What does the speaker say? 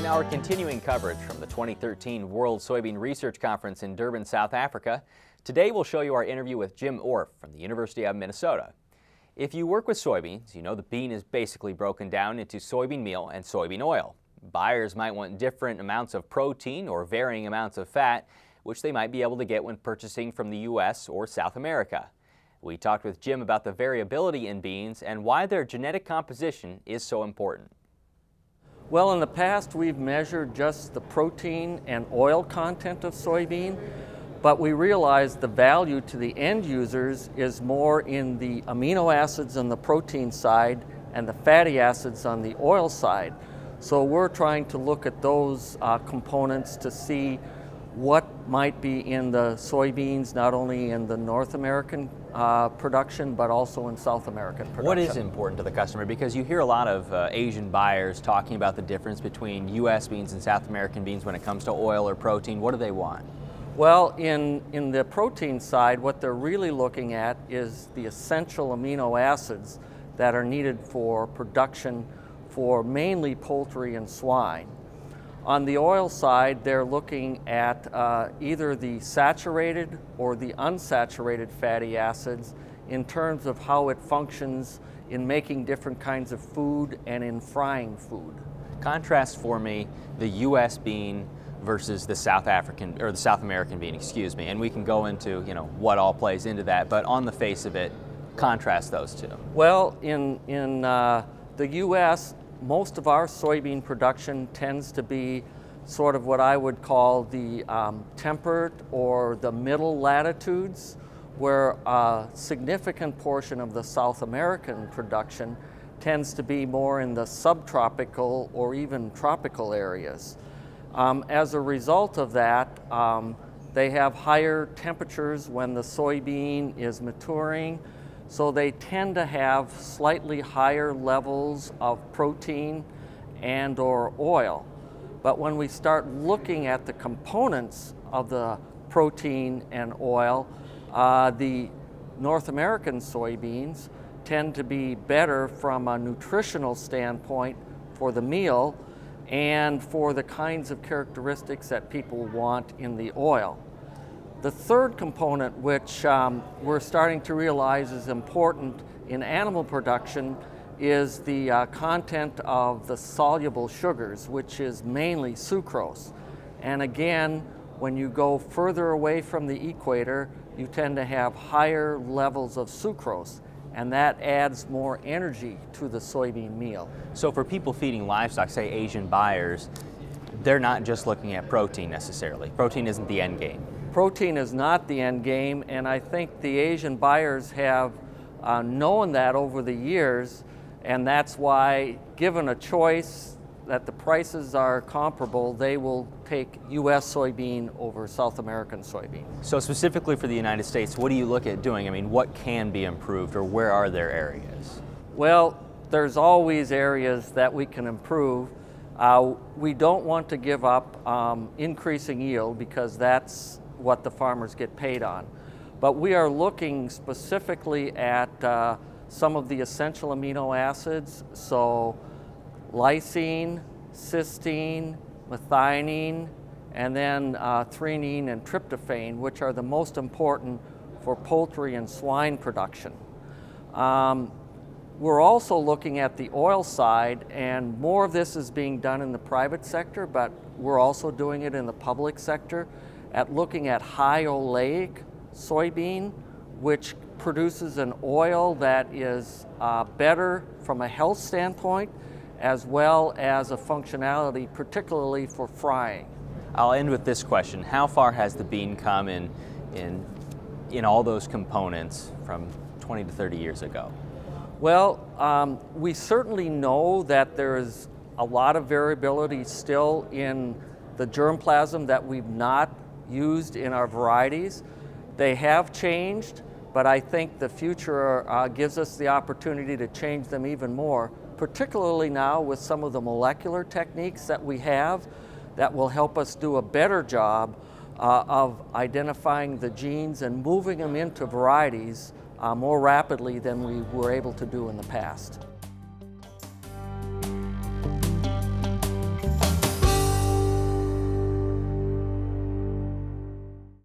our continuing coverage from the 2013 World Soybean Research Conference in Durban, South Africa. Today we'll show you our interview with Jim Orff from the University of Minnesota. If you work with soybeans, you know the bean is basically broken down into soybean meal and soybean oil. Buyers might want different amounts of protein or varying amounts of fat, which they might be able to get when purchasing from the U.S. or South America. We talked with Jim about the variability in beans and why their genetic composition is so important. Well, in the past we've measured just the protein and oil content of soybean, but we realized the value to the end users is more in the amino acids on the protein side and the fatty acids on the oil side. So we're trying to look at those components to see what might be in the soybeans, not only in the North American production, but also in South American production. What is important to the customer? Because you hear a lot of Asian buyers talking about the difference between U.S. beans and South American beans when it comes to oil or protein. What do they want? Well, in the protein side, what they're really looking at is the essential amino acids that are needed for production for mainly poultry and swine. On the oil side, they're looking at either the saturated or the unsaturated fatty acids in terms of how it functions in making different kinds of food and in frying food. Contrast for me the U.S. bean versus the South African or the South American bean, excuse me, and we can go into what all plays into that. But on the face of it, contrast those two. Well, in the U.S., most of our soybean production tends to be sort of what I would call the temperate or the middle latitudes, where a significant portion of the South American production tends to be more in the subtropical or even tropical areas. As a result of that, they have higher temperatures when the soybean is maturing, so they tend to have slightly higher levels of protein and or oil. But when we start looking at the components of the protein and oil, the North American soybeans tend to be better from a nutritional standpoint for the meal and for the kinds of characteristics that people want in the oil. The third component, which we're starting to realize is important in animal production, is the content of the soluble sugars, which is mainly sucrose. And again, when you go further away from the equator, you tend to have higher levels of sucrose, and that adds more energy to the soybean meal. So for people feeding livestock, say Asian buyers, they're not just looking at protein necessarily. Protein isn't the end game. Protein is not the end game, and I think the Asian buyers have known that over the years, and that's why, given a choice that the prices are comparable, they will take U.S. soybean over South American soybean. So specifically for the United States, what do you look at doing? I mean, what can be improved, or where are there areas? Well, there's always areas that we can improve. We don't want to give up increasing yield, because that's what the farmers get paid on. But we are looking specifically at some of the essential amino acids, so lysine, cysteine, methionine, and then threonine and tryptophan, which are the most important for poultry and swine production. We're also looking at the oil side, and more of this is being done in the private sector, but we're also doing it in the public sector, at looking at high oleic soybean, which produces an oil that is better from a health standpoint, as well as a functionality, particularly for frying. I'll end with this question. How far has the bean come in all those components from 20 to 30 years ago? Well, we certainly know that there is a lot of variability still in the germplasm that we've not used in our varieties. They have changed, but I think the future gives us the opportunity to change them even more, particularly now with some of the molecular techniques that we have that will help us do a better job of identifying the genes and moving them into varieties more rapidly than we were able to do in the past.